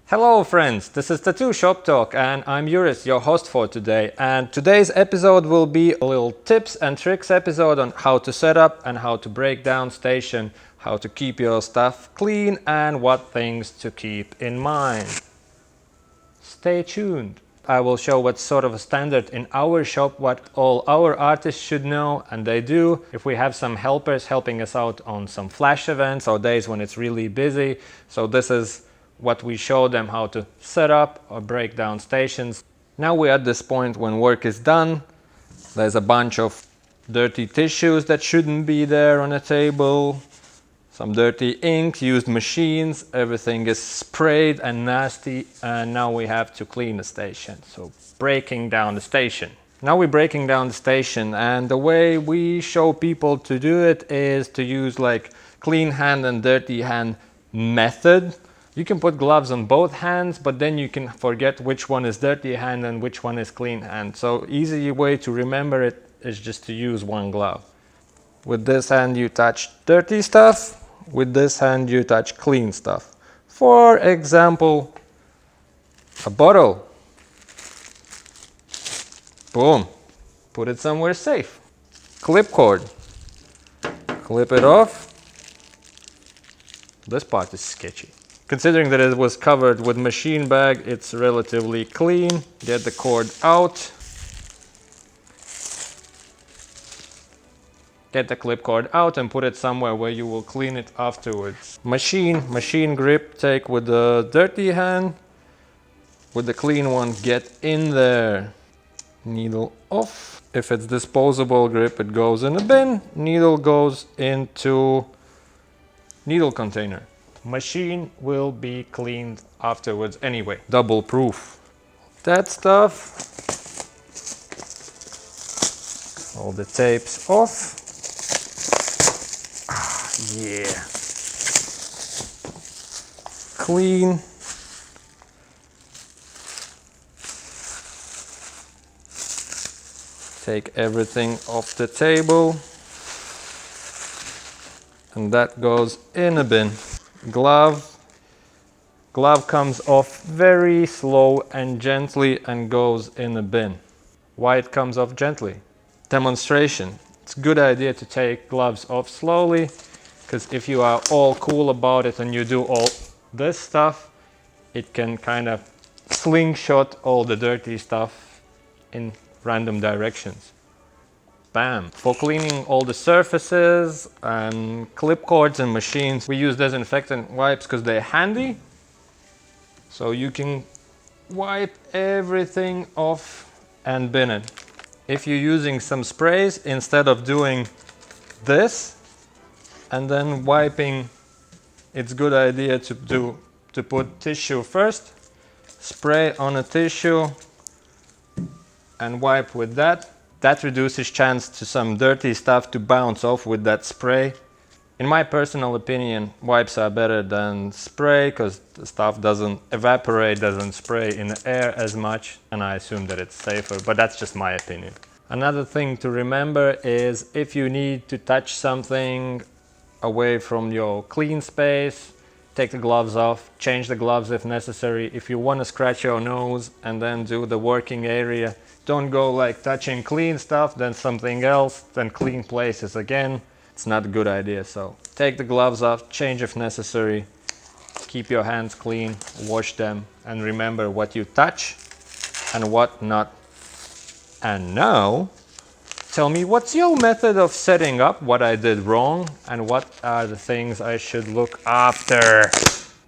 Hello friends, this is Tattoo Shop Talk and I'm Juris, your host for today. And today's episode will be a little tips and tricks episode on how to set up and how to break down station, how to keep your stuff clean and what things to keep in mind. Stay tuned. I will show what's sort of a standard in our shop, what all our artists should know, and they do. If we have some helpers helping us out on some flash events or days when it's really busy. So this is what we show them how to set up or break down stations. Now we're at this point when work is done. There's a bunch of dirty tissues that shouldn't be there on a table. Some dirty ink, used machines, everything is sprayed and nasty, and now we have to clean the station. So breaking down the station. Now we're breaking down the station, and the way we show people to do it is to use like clean hand and dirty hand method. You can put gloves on both hands, but then you can forget which one is dirty hand and which one is clean hand. So easy way to remember it is just to use one glove. With this hand you touch dirty stuff, with this hand you touch clean stuff. For example, a bottle. Boom, put it somewhere safe. Clip cord, clip it off. This part is sketchy. Considering that it was covered with machine bag, it's relatively clean. Get the cord out. Get the clip cord out and put it somewhere where you will clean it afterwards. Machine grip, take with the dirty hand. With the clean one, get in there. Needle off. If it's disposable grip, it goes in a bin. Needle goes into needle container. Machine will be cleaned afterwards anyway. Double proof. That stuff. All the tapes off. Yeah. Clean. Take everything off the table. And that goes in a bin. Glove comes off very slow and gently and goes in a bin. Why it comes off gently? Demonstration. It's a good idea to take gloves off slowly, because if you are all cool about it and you do all this stuff, it can kind of slingshot all the dirty stuff in random directions. Bam. For cleaning all the surfaces and clip cords and machines, we use disinfectant wipes because they're handy. So you can wipe everything off and bin it. If you're using some sprays, instead of doing this and then wiping, it's a good idea to put tissue first, spray on a tissue and wipe with that. That reduces chance to some dirty stuff to bounce off with that spray. In my personal opinion, wipes are better than spray because the stuff doesn't evaporate, doesn't spray in the air as much, and I assume that it's safer, but that's just my opinion. Another thing to remember is if you need to touch something away from your clean space, take the gloves off, change the gloves if necessary. If you want to scratch your nose and then do the working area, don't go like touching clean stuff, then something else, then clean places again. It's not a good idea. So take the gloves off, change if necessary, keep your hands clean, wash them, and remember what you touch and what not. And now, tell me what's your method of setting up, what I did wrong, and what are the things I should look after.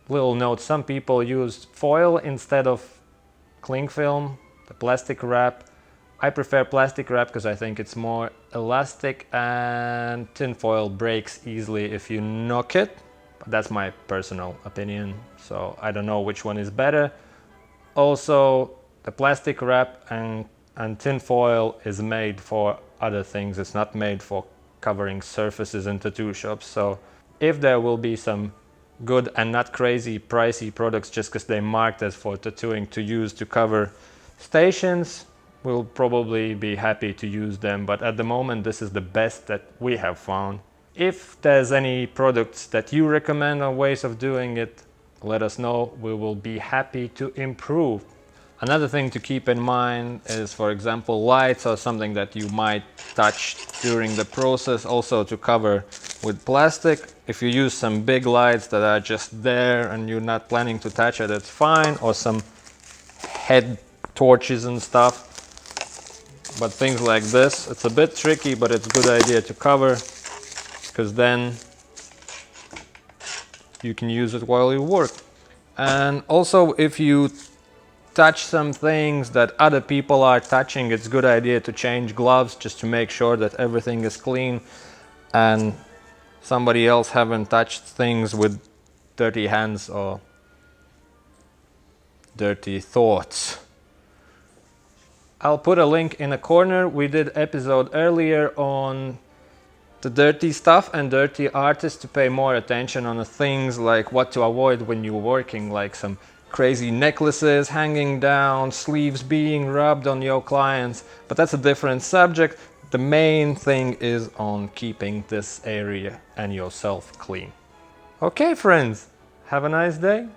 Little note, some people use foil instead of cling film, the plastic wrap. I prefer plastic wrap because I think it's more elastic, and tin foil breaks easily if you knock it. But that's my personal opinion, so I don't know which one is better. Also, the plastic wrap and tin foil is made for other things. It's not made for covering surfaces in tattoo shops. So if there will be some good and not crazy pricey products just because they're marked as for tattooing to use to cover stations, we'll probably be happy to use them, but at the moment this is the best that we have found. If there's any products that you recommend or ways of doing it, let us know. We will be happy to improve. Another thing to keep in mind is, for example, lights are something that you might touch during the process, also to cover with plastic. If you use some big lights that are just there and you're not planning to touch it, it's fine, or some head torches and stuff. But things like this, it's a bit tricky, but it's a good idea to cover, because then you can use it while you work. And also, if you touch some things that other people are touching, it's a good idea to change gloves just to make sure that everything is clean and somebody else haven't touched things with dirty hands or dirty thoughts. I'll put a link in a corner. We did episode earlier on the dirty stuff and dirty artists, to pay more attention on the things like what to avoid when you're working, like some crazy necklaces hanging down, sleeves being rubbed on your clients, but that's a different subject. The main thing is on keeping this area and yourself clean. Okay friends, have a nice day.